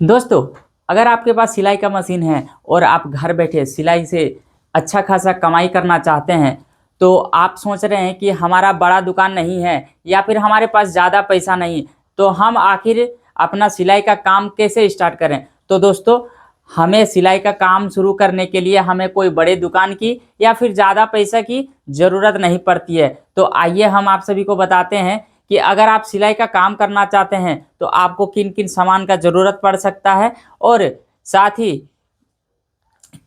दोस्तों, अगर आपके पास सिलाई का मशीन है और आप घर बैठे सिलाई से अच्छा खासा कमाई करना चाहते हैं, तो आप सोच रहे हैं कि हमारा बड़ा दुकान नहीं है या फिर हमारे पास ज़्यादा पैसा नहीं, तो हम आखिर अपना सिलाई का काम कैसे स्टार्ट करें। तो दोस्तों, हमें सिलाई का काम शुरू करने के लिए हमें कोई बड़े दुकान की या फिर ज़्यादा पैसा की ज़रूरत नहीं पड़ती है। तो आइए हम आप सभी को बताते हैं कि अगर आप सिलाई का काम करना चाहते हैं तो आपको किन किन सामान का ज़रूरत पड़ सकता है, और साथ ही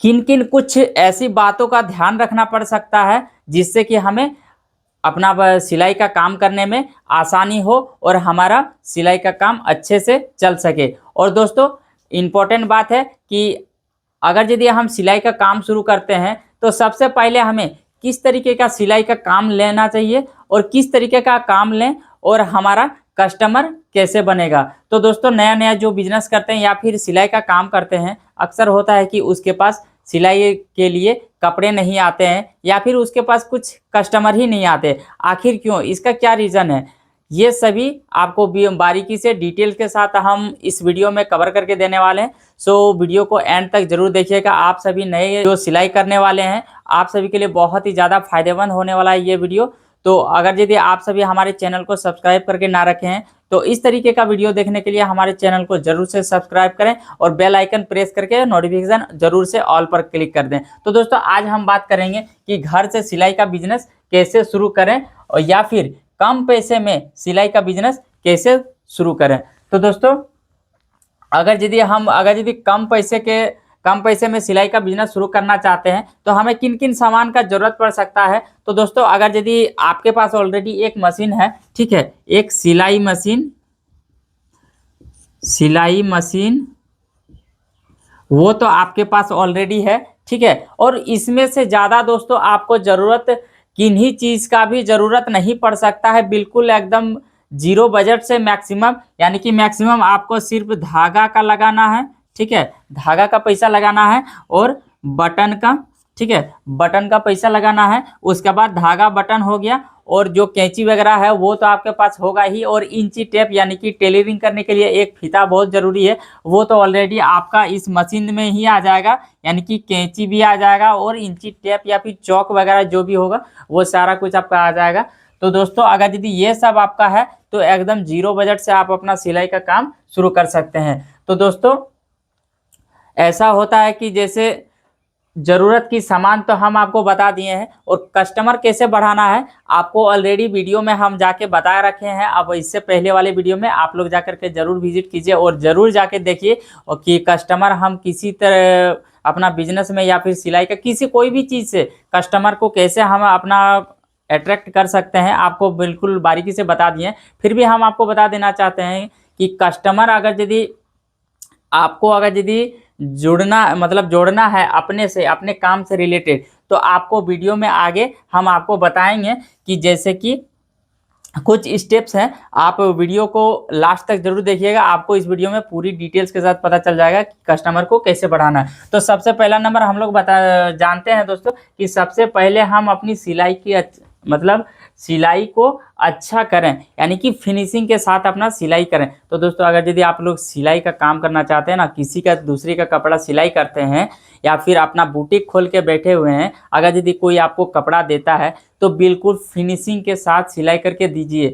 किन किन कुछ ऐसी बातों का ध्यान रखना पड़ सकता है जिससे कि हमें अपना सिलाई का काम करने में आसानी हो और हमारा सिलाई का काम अच्छे से चल सके। और दोस्तों, इम्पोर्टेंट बात है कि अगर यदि हम सिलाई का काम शुरू करते हैं तो सबसे पहले हमें किस तरीके का सिलाई का काम लेना चाहिए और किस तरीके का काम लें और हमारा कस्टमर कैसे बनेगा। तो दोस्तों, नया नया जो बिजनेस करते हैं या फिर सिलाई का काम करते हैं, अक्सर होता है कि उसके पास सिलाई के लिए कपड़े नहीं आते हैं या फिर उसके पास कुछ कस्टमर ही नहीं आते। आखिर क्यों, इसका क्या रीज़न है, ये सभी आपको बारीकी से डिटेल के साथ हम इस वीडियो में कवर करके देने वाले हैं। सो वीडियो को एंड तक जरूर देखिएगा। आप सभी नए जो सिलाई करने वाले हैं, आप सभी के लिए बहुत ही ज़्यादा फायदेमंद होने वाला है ये वीडियो। तो अगर यदि आप सभी हमारे चैनल को सब्सक्राइब करके ना रखे हैं तो इस तरीके का वीडियो देखने के लिए हमारे चैनल को जरूर से सब्सक्राइब करें और बेल आइकन प्रेस करके नोटिफिकेशन जरूर से ऑल पर क्लिक कर दें। तो दोस्तों, आज हम बात करेंगे कि घर से सिलाई का बिजनेस कैसे शुरू करें और या फिर कम पैसे में सिलाई का बिजनेस कैसे शुरू करें। तो दोस्तों, अगर यदि कम पैसे में सिलाई का बिजनेस शुरू करना चाहते हैं तो हमें किन किन सामान का जरूरत पड़ सकता है। तो दोस्तों, अगर यदि आपके पास ऑलरेडी एक मशीन है, ठीक है, एक सिलाई मशीन वो तो आपके पास ऑलरेडी है, ठीक है, और इसमें से ज़्यादा दोस्तों आपको ज़रूरत किन्हीं चीज़ का भी ज़रूरत नहीं पड़ सकता है। बिल्कुल एकदम जीरो बजट से मैक्सिमम, यानी कि मैक्सिमम आपको सिर्फ धागा का लगाना है, ठीक है, धागा का पैसा लगाना है और बटन का, ठीक है, बटन का पैसा लगाना है। उसके बाद धागा बटन हो गया और जो कैंची वगैरह है वो तो आपके पास होगा ही, और इंची टेप यानी कि टेलरिंग करने के लिए एक फीता बहुत ज़रूरी है, वो तो ऑलरेडी आपका इस मशीन में ही आ जाएगा, यानी कि कैंची भी आ जाएगा और इंची टेप या फिर चौक वगैरह जो भी होगा वो सारा कुछ आपका आ जाएगा। तो दोस्तों, अगर यदि ये सब आपका है तो एकदम जीरो बजट से आप अपना सिलाई का काम शुरू कर सकते हैं। तो दोस्तों, ऐसा होता है कि जैसे ज़रूरत की सामान तो हम आपको बता दिए हैं और कस्टमर कैसे बढ़ाना है आपको ऑलरेडी वीडियो में हम जाके बता रखे हैं। अब इससे पहले वाले वीडियो में आप लोग जाकर के ज़रूर विजिट कीजिए और ज़रूर जाके देखिए और कि कस्टमर हम किसी तरह अपना बिजनेस में या फिर सिलाई का किसी कोई भी चीज़ से कस्टमर को कैसे हम अपना अट्रैक्ट कर सकते हैं, आपको बिल्कुल बारीकी से बता दिए हैं। फिर भी हम आपको बता देना चाहते हैं कि कस्टमर अगर यदि जोड़ना है अपने से, अपने काम से रिलेटेड, तो आपको वीडियो में आगे हम आपको बताएंगे कि जैसे कि कुछ स्टेप्स हैं। आप वीडियो को लास्ट तक जरूर देखिएगा, आपको इस वीडियो में पूरी डिटेल्स के साथ पता चल जाएगा कि कस्टमर को कैसे बढ़ाना है। तो सबसे पहला नंबर हम लोग जानते हैं दोस्तों कि सबसे पहले हम अपनी सिलाई की सिलाई को अच्छा करें, यानी कि फिनिशिंग के साथ अपना सिलाई करें। तो दोस्तों, अगर यदि आप लोग सिलाई का काम करना चाहते हैं ना, किसी का दूसरे का कपड़ा सिलाई करते हैं या फिर अपना बुटीक खोल के बैठे हुए हैं, अगर यदि कोई आपको कपड़ा देता है तो बिल्कुल फिनिशिंग के साथ सिलाई करके दीजिए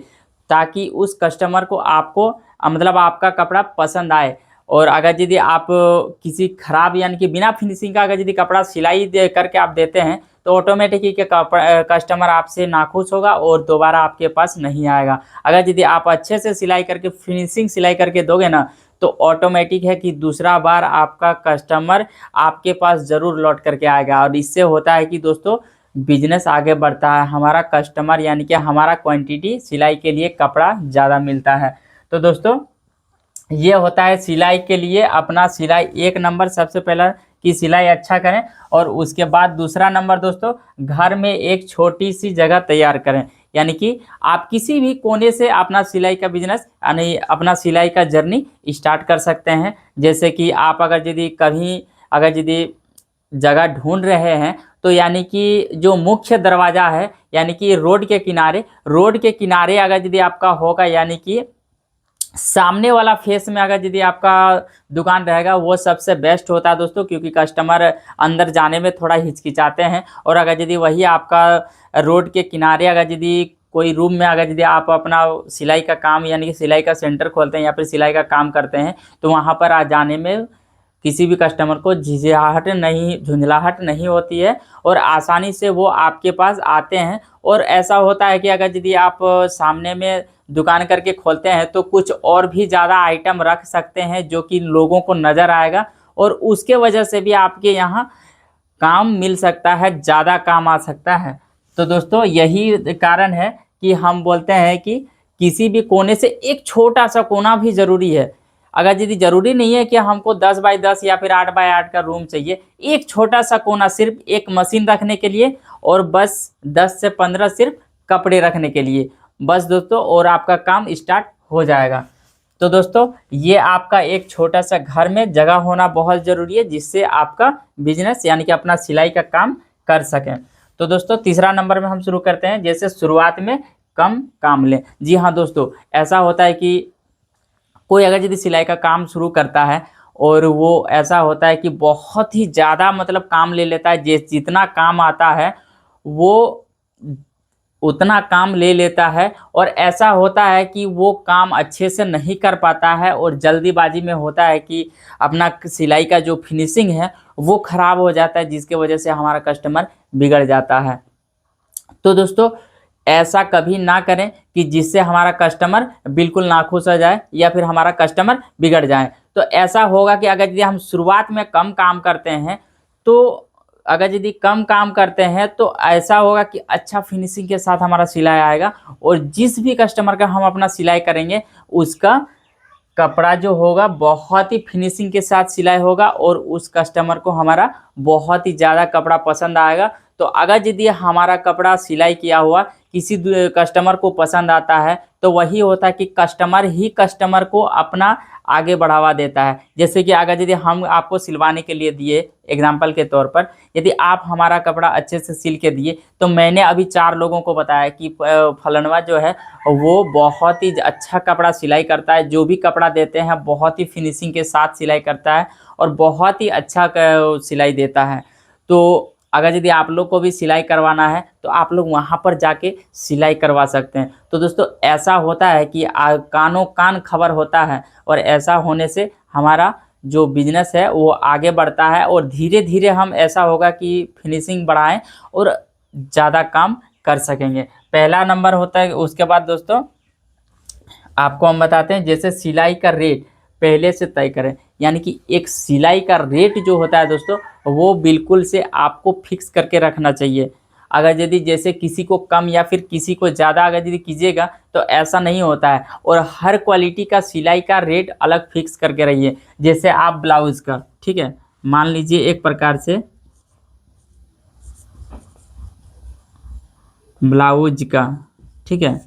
ताकि उस कस्टमर को आपका कपड़ा पसंद आए। और अगर यदि आप किसी खराब यानी कि बिना फिनिशिंग का अगर यदि कपड़ा सिलाई करके आप देते हैं तो ऑटोमेटिक ही कस्टमर आपसे नाखुश होगा और दोबारा आपके पास नहीं आएगा। अगर यदि आप अच्छे से सिलाई करके फिनिशिंग सिलाई करके दोगे ना, तो ऑटोमेटिक है कि दूसरा बार आपका कस्टमर आपके पास ज़रूर लौट करके आएगा। और इससे होता है कि दोस्तों बिजनेस आगे बढ़ता है, हमारा कस्टमर यानी कि हमारा क्वांटिटी सिलाई के लिए कपड़ा ज़्यादा मिलता है। तो दोस्तों, ये होता है सिलाई के लिए अपना सिलाई एक नंबर, सबसे पहला कि सिलाई अच्छा करें। और उसके बाद दूसरा नंबर दोस्तों, घर में एक छोटी सी जगह तैयार करें, यानी कि आप किसी भी कोने से अपना सिलाई का बिजनेस यानी अपना सिलाई का जर्नी स्टार्ट कर सकते हैं। जैसे कि आप अगर यदि जगह ढूंढ रहे हैं तो यानी कि जो मुख्य दरवाज़ा है, यानी कि रोड के किनारे अगर यदि आपका होगा, यानी कि सामने वाला फेस में अगर यदि आपका दुकान रहेगा वो सबसे बेस्ट होता है दोस्तों, क्योंकि कस्टमर अंदर जाने में थोड़ा हिचकिचाते हैं। और अगर यदि वही आपका रोड के किनारे अगर यदि कोई रूम में अगर यदि आप अपना सिलाई का काम यानी कि सिलाई का सेंटर खोलते हैं या फिर सिलाई का काम करते हैं, तो वहाँ पर आ जाने में किसी भी कस्टमर को झुंझलाहट नहीं होती है और आसानी से वो आपके पास आते हैं। और ऐसा होता है कि अगर यदि आप सामने में दुकान करके खोलते हैं तो कुछ और भी ज़्यादा आइटम रख सकते हैं जो कि लोगों को नज़र आएगा, और उसके वजह से भी आपके यहाँ काम मिल सकता है, ज़्यादा काम आ सकता है। तो दोस्तों यही कारण है कि हम बोलते हैं कि किसी भी कोने से एक छोटा सा कोना भी ज़रूरी है। अगर यदि ज़रूरी नहीं है कि हमको 10 बाई 10 या फिर 8 बाई 8 का रूम चाहिए, एक छोटा सा कोना सिर्फ एक मशीन रखने के लिए और बस 10 से 15 सिर्फ कपड़े रखने के लिए, बस दोस्तों, और आपका काम स्टार्ट हो जाएगा। तो दोस्तों ये आपका एक छोटा सा घर में जगह होना बहुत ज़रूरी है, जिससे आपका बिजनेस यानी कि अपना सिलाई का काम कर सकें। तो दोस्तों तीसरा नंबर में हम शुरू करते हैं, जैसे शुरुआत में कम काम लें। जी हाँ दोस्तों, ऐसा होता है कि कोई अगर यदि सिलाई का काम शुरू करता है और वो ऐसा होता है कि बहुत ही ज़्यादा मतलब काम ले लेता है, जितना काम आता है वो उतना काम ले लेता है, और ऐसा होता है कि वो काम अच्छे से नहीं कर पाता है और जल्दीबाजी में होता है कि अपना सिलाई का जो फिनिशिंग है वो ख़राब हो जाता है, जिसके वजह से हमारा कस्टमर बिगड़ जाता है। तो दोस्तों ऐसा कभी ना करें कि जिससे हमारा कस्टमर बिल्कुल नाखुश हो जाए या फिर हमारा कस्टमर बिगड़ जाए। तो ऐसा होगा कि अगर यदि हम शुरुआत में कम काम करते हैं, तो अगर यदि कम काम करते हैं तो ऐसा होगा कि अच्छा फिनिशिंग के साथ हमारा सिलाई आएगा, और जिस भी कस्टमर का हम अपना सिलाई करेंगे उसका कपड़ा जो होगा बहुत ही फिनिशिंग के साथ सिलाई होगा और उस कस्टमर को हमारा बहुत ही ज़्यादा कपड़ा पसंद आएगा। तो अगर यदि हमारा कपड़ा सिलाई किया हुआ किसी कस्टमर को पसंद आता है, तो वही होता है कि कस्टमर ही कस्टमर को अपना आगे बढ़ावा देता है। जैसे कि अगर यदि हम आपको सिलवाने के लिए दिए, एग्जाम्पल के तौर पर यदि आप हमारा कपड़ा अच्छे से सिल के दिए, तो मैंने अभी 4 लोगों को बताया कि फलनवा जो है वो बहुत ही अच्छा कपड़ा सिलाई करता है, जो भी कपड़ा देते हैं बहुत ही फिनिशिंग के साथ सिलाई करता है और बहुत ही अच्छा सिलाई देता है। तो अगर यदि आप लोग को भी सिलाई करवाना है तो आप लोग वहाँ पर जाके सिलाई करवा सकते हैं। तो दोस्तों ऐसा होता है कि कानों कान खबर होता है, और ऐसा होने से हमारा जो बिजनेस है वो आगे बढ़ता है, और धीरे धीरे हम ऐसा होगा कि फिनिशिंग बढ़ाएं और ज़्यादा काम कर सकेंगे। पहला नंबर होता है। उसके बाद दोस्तों आपको हम बताते हैं, जैसे सिलाई का रेट पहले से तय करें, यानी कि एक सिलाई का रेट जो होता है दोस्तों वो बिल्कुल से आपको फिक्स करके रखना चाहिए। अगर यदि जैसे किसी को कम या फिर किसी को ज़्यादा अगर यदि कीजिएगा तो ऐसा नहीं होता है, और हर क्वालिटी का सिलाई का रेट अलग फिक्स करके रहिए। जैसे आप ब्लाउज़ का, ठीक है, मान लीजिए एक प्रकार से ब्लाउज का, ठीक है,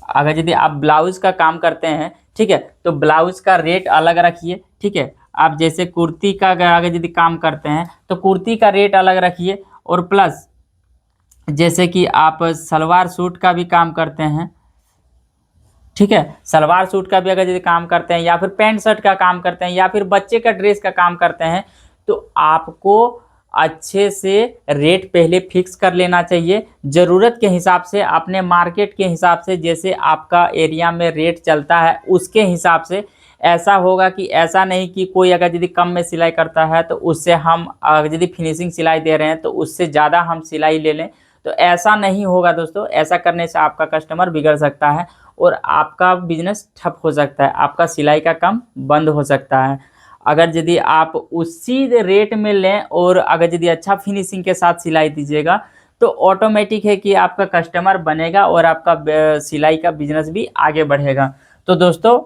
अगर यदि आप ब्लाउज़ का काम करते हैं, ठीक है, तो ब्लाउज़ का रेट अलग रखिए। ठीक है, आप जैसे कुर्ती का अगर यदि काम करते हैं तो कुर्ती का रेट अलग रखिए, और प्लस जैसे कि आप सलवार सूट का भी काम करते हैं, ठीक है, सलवार सूट का भी अगर यदि काम करते हैं या फिर पैंट शर्ट का काम करते हैं या फिर बच्चे का ड्रेस का काम करते हैं, तो आपको अच्छे से रेट पहले फिक्स कर लेना चाहिए, ज़रूरत के हिसाब से, अपने मार्केट के हिसाब से, जैसे आपका एरिया में रेट चलता है उसके हिसाब से। ऐसा होगा कि ऐसा नहीं कि कोई अगर यदि कम में सिलाई करता है तो उससे हम अगर यदि फिनिशिंग सिलाई दे रहे हैं तो उससे ज़्यादा हम सिलाई ले लें, तो ऐसा नहीं होगा दोस्तों। ऐसा करने से आपका कस्टमर बिगड़ सकता है और आपका बिजनेस ठप हो सकता है, आपका सिलाई का काम बंद हो सकता है। अगर यदि आप उसी रेट में लें और अगर यदि अच्छा फिनिशिंग के साथ सिलाई दीजिएगा, तो ऑटोमेटिक है कि आपका कस्टमर बनेगा और आपका सिलाई का बिजनेस भी आगे बढ़ेगा। तो दोस्तों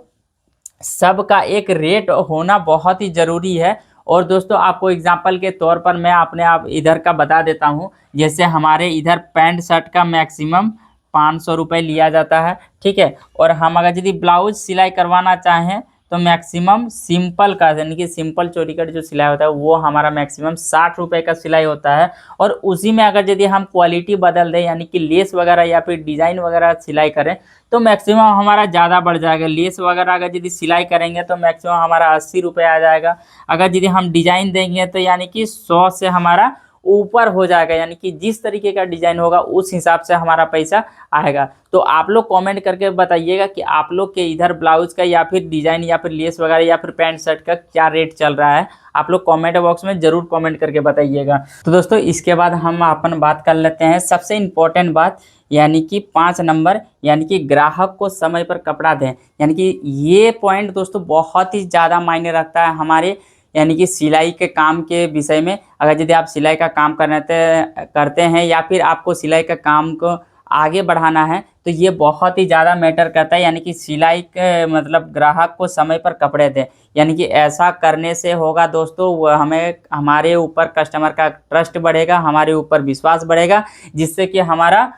सबका एक रेट होना बहुत ही ज़रूरी है। और दोस्तों आपको एग्जांपल के तौर पर मैं अपने आप इधर का बता देता हूँ। जैसे हमारे इधर पैंट शर्ट का मैक्सिमम 500 रुपये लिया जाता है, ठीक है, और हम अगर यदि ब्लाउज सिलाई करवाना चाहें तो मैक्सिमम सिंपल का यानी कि सिंपल चोरी का जो सिलाई होता है वो हमारा मैक्सिमम 60 रुपये का सिलाई होता है। और उसी में अगर यदि हम क्वालिटी बदल दें यानी कि लेस वगैरह या फिर डिज़ाइन वगैरह सिलाई करें तो मैक्सिमम हमारा ज़्यादा बढ़ जाएगा। लेस वगैरह अगर यदि सिलाई करेंगे तो मैक्सिमम हमारा 80 रुपये आ जाएगा। अगर यदि हम डिज़ाइन देंगे तो यानी कि 100 से हमारा ऊपर हो जाएगा, यानी कि जिस तरीके का डिज़ाइन होगा उस हिसाब से हमारा पैसा आएगा। तो आप लोग कमेंट करके बताइएगा कि आप लोग के इधर ब्लाउज का या फिर डिज़ाइन या फिर लेस वगैरह या फिर पैंट शर्ट का क्या रेट चल रहा है। आप लोग कमेंट बॉक्स में ज़रूर कमेंट करके बताइएगा। तो दोस्तों इसके बाद हम अपन बात कर लेते हैं सबसे इम्पोर्टेंट बात, यानी कि 5 नंबर, यानी कि ग्राहक को समय पर कपड़ा दें। यानी कि ये पॉइंट दोस्तों बहुत ही ज़्यादा मायने रखता है हमारे यानी कि सिलाई के काम के विषय में। अगर यदि आप सिलाई का काम करते हैं या फिर आपको सिलाई का काम को आगे बढ़ाना है तो ये बहुत ही ज़्यादा मैटर करता है। यानी कि सिलाई के मतलब ग्राहक को समय पर कपड़े दें, यानी कि ऐसा करने से होगा दोस्तों हमें हमारे ऊपर कस्टमर का ट्रस्ट बढ़ेगा, हमारे ऊपर विश्वास बढ़ेगा, जिससे कि हमारा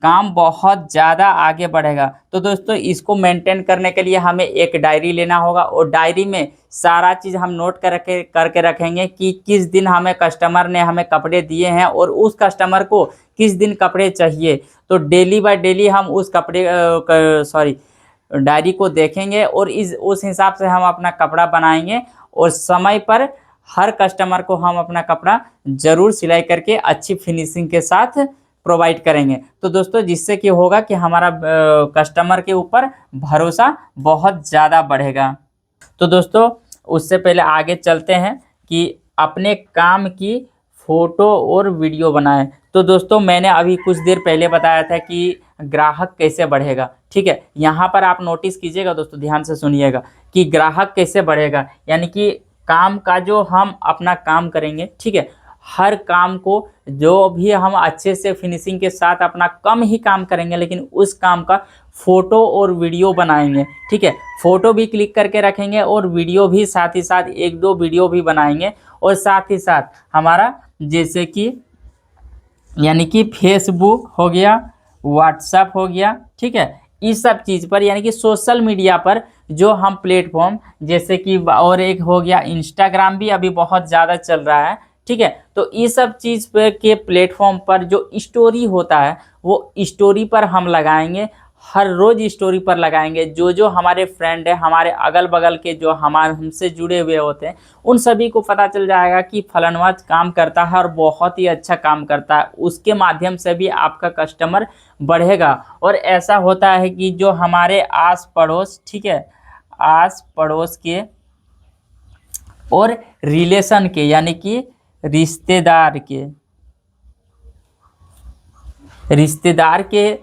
काम बहुत ज़्यादा आगे बढ़ेगा। तो दोस्तों इसको मेंटेन करने के लिए हमें एक डायरी लेना होगा और डायरी में सारा चीज़ हम नोट करके रखेंगे कि किस दिन हमें कस्टमर ने हमें कपड़े दिए हैं और उस कस्टमर को किस दिन कपड़े चाहिए। तो डेली बाय डेली हम उस डायरी को देखेंगे और उस हिसाब से हम अपना कपड़ा बनाएंगे और समय पर हर कस्टमर को हम अपना कपड़ा ज़रूर सिलाई करके अच्छी फिनिशिंग के साथ प्रोवाइड करेंगे। तो दोस्तों जिससे कि होगा कि हमारा कस्टमर के ऊपर भरोसा बहुत ज़्यादा बढ़ेगा। तो दोस्तों उससे पहले आगे चलते हैं कि अपने काम की फ़ोटो और वीडियो बनाएं। तो दोस्तों मैंने अभी कुछ देर पहले बताया था कि ग्राहक कैसे बढ़ेगा, ठीक है। यहाँ पर आप नोटिस कीजिएगा दोस्तों, ध्यान से सुनिएगा कि ग्राहक कैसे बढ़ेगा। यानी कि काम का जो हम अपना काम करेंगे, ठीक है, हर काम को जो भी हम अच्छे से फिनिशिंग के साथ अपना कम ही काम करेंगे लेकिन उस काम का फ़ोटो और वीडियो बनाएंगे, ठीक है। फ़ोटो भी क्लिक करके रखेंगे और वीडियो भी साथ ही साथ 1-2 वीडियो भी बनाएंगे। और साथ ही साथ हमारा जैसे कि यानी कि फेसबुक हो गया, व्हाट्सएप हो गया, ठीक है, इस सब चीज़ पर यानी कि सोशल मीडिया पर जो हम प्लेटफॉर्म जैसे कि और एक हो गया इंस्टाग्राम भी अभी बहुत ज़्यादा चल रहा है, ठीक है। तो इस सब चीज़ पे के प्लेटफॉर्म पर जो स्टोरी होता है वो स्टोरी पर हम लगाएंगे, हर रोज़ स्टोरी पर लगाएंगे। जो जो हमारे फ्रेंड है, हमारे अगल बगल के जो हमसे जुड़े हुए होते हैं, उन सभी को पता चल जाएगा कि फलाना काम करता है और बहुत ही अच्छा काम करता है। उसके माध्यम से भी आपका कस्टमर बढ़ेगा। और ऐसा होता है कि जो हमारे आस पड़ोस, ठीक है, आस पड़ोस के और रिलेशन के यानी कि रिश्तेदार के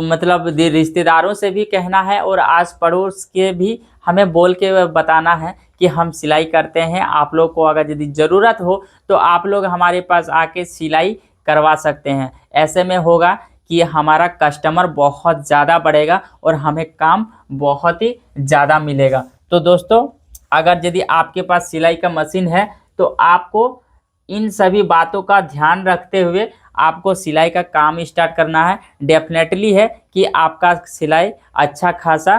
मतलब रिश्तेदारों से भी कहना है और आस पड़ोस के भी हमें बोल के बताना है कि हम सिलाई करते हैं। आप लोग को अगर यदि ज़रूरत हो तो आप लोग हमारे पास आके सिलाई करवा सकते हैं। ऐसे में होगा कि हमारा कस्टमर बहुत ज़्यादा बढ़ेगा और हमें काम बहुत ही ज़्यादा मिलेगा। तो दोस्तों अगर यदि आपके पास सिलाई का मशीन है तो आपको इन सभी बातों का ध्यान रखते हुए आपको सिलाई का काम स्टार्ट करना है। डेफिनेटली है कि आपका सिलाई अच्छा खासा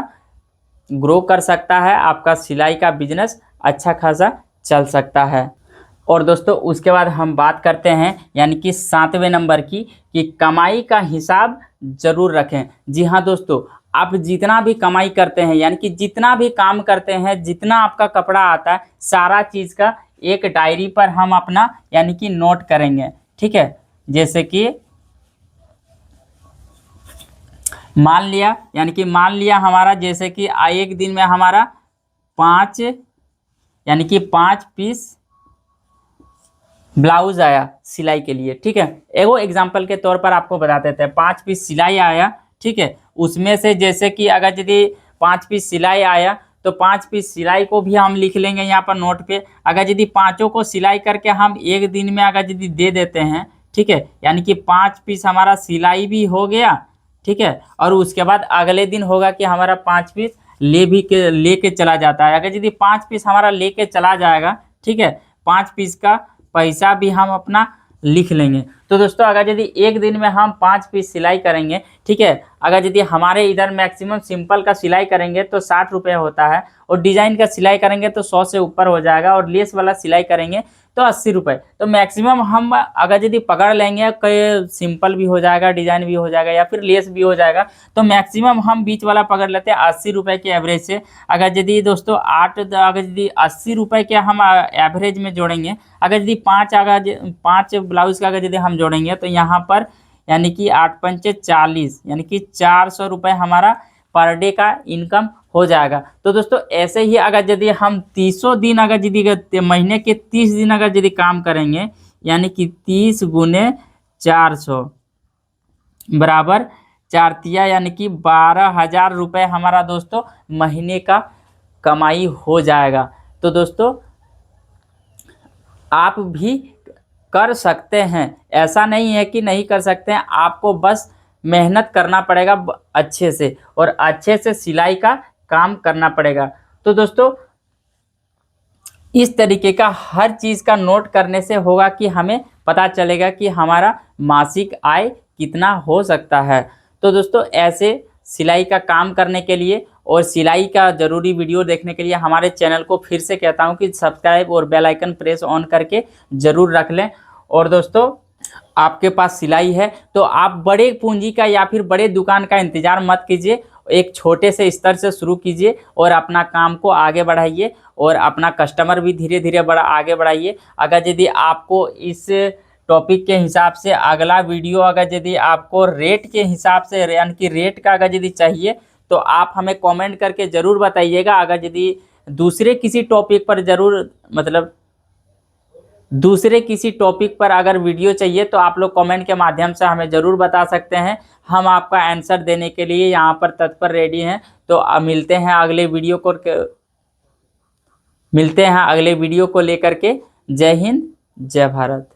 ग्रो कर सकता है, आपका सिलाई का बिजनेस अच्छा खासा चल सकता है। और दोस्तों उसके बाद हम बात करते हैं यानी कि 7वें नंबर की कि कमाई का हिसाब ज़रूर रखें। जी हाँ दोस्तों, आप जितना भी कमाई करते हैं यानी कि जितना भी काम करते हैं, जितना आपका कपड़ा आता है, सारा चीज़ का एक डायरी पर हम अपना यानी कि नोट करेंगे, ठीक है। जैसे कि मान लिया हमारा जैसे कि एक दिन में हमारा 5 यानी कि 5 पीस ब्लाउज आया सिलाई के लिए, ठीक है। एगो एग्जांपल के तौर पर आपको बता देते हैं, 5 पीस सिलाई आया, ठीक है। उसमें से जैसे कि अगर यदि 5 पीस सिलाई आया तो 5 पीस सिलाई को भी हम लिख लेंगे यहाँ पर नोट पे। अगर यदि पाँचों को सिलाई करके हम एक दिन में अगर यदि दे देते हैं, ठीक है, यानी कि 5 पीस हमारा सिलाई भी हो गया, ठीक है। और उसके बाद अगले दिन होगा कि हमारा 5 पीस लेके चला जाता है। अगर यदि 5 पीस हमारा लेके चला जाएगा, ठीक है, 5 पीस का पैसा भी हम अपना लिख लेंगे। तो दोस्तों अगर यदि एक दिन में हम 5 पीस सिलाई करेंगे, ठीक है, अगर यदि हमारे इधर मैक्सिमम सिंपल का सिलाई करेंगे तो 60 रुपये होता है, और डिजाइन का सिलाई करेंगे तो 100 से ऊपर हो जाएगा, और लेस वाला सिलाई करेंगे तो 80 रुपये। तो मैक्सिमम हम अगर यदि पकड़ लेंगे, कई सिंपल भी हो जाएगा, डिजाइन भी हो जाएगा, या फिर लेस भी हो जाएगा, तो मैक्सिमम हम बीच वाला पकड़ लेते हैं 80 रुपये के एवरेज से। अगर यदि दोस्तों अगर यदि 80 रुपये के हम एवरेज में जोड़ेंगे, अगर यदि 5 ब्लाउज का अगर यदि हम जोड़ेंगे तो यहाँ पर यानी कि 8 पंचे 40, यानी कि 400 रुपये हमारा पर डे का इनकम हो जाएगा। तो दोस्तों ऐसे ही अगर यदि हम 30 दिन अगर यदि महीने के 30 दिन अगर यदि काम करेंगे, यानी कि 30 गुने 400 बराबर 4 तिया, यानी कि 12,000 रुपये हमारा दोस्तों महीने का कमाई हो जाएगा। तो दोस्तों आप भी कर सकते हैं, ऐसा नहीं है कि नहीं कर सकते हैं, आपको बस मेहनत करना पड़ेगा अच्छे से, और अच्छे से सिलाई का काम करना पड़ेगा। तो दोस्तों इस तरीके का हर चीज़ का नोट करने से होगा कि हमें पता चलेगा कि हमारा मासिक आय कितना हो सकता है। तो दोस्तों ऐसे सिलाई का काम करने के लिए और सिलाई का ज़रूरी वीडियो देखने के लिए हमारे चैनल को फिर से कहता हूं कि सब्सक्राइब और बेल आइकन प्रेस ऑन करके ज़रूर रख लें। और दोस्तों आपके पास सिलाई है तो आप बड़े पूंजी का या फिर बड़े दुकान का इंतज़ार मत कीजिए, एक छोटे से स्तर से शुरू कीजिए और अपना काम को आगे बढ़ाइए, और अपना कस्टमर भी धीरे धीरे आगे बढ़ाइए। अगर यदि आपको इस टॉपिक के हिसाब से अगला वीडियो अगर यदि आपको रेट के हिसाब से यानी कि रेट का अगर यदि चाहिए तो आप हमें कमेंट करके ज़रूर बताइएगा। अगर यदि दूसरे किसी टॉपिक पर दूसरे किसी टॉपिक पर अगर वीडियो चाहिए तो आप लोग कमेंट के माध्यम से हमें ज़रूर बता सकते हैं, हम आपका आंसर देने के लिए यहाँ पर तत्पर रेडी हैं। तो मिलते हैं अगले वीडियो को लेकर के। जय हिंद, जय भारत।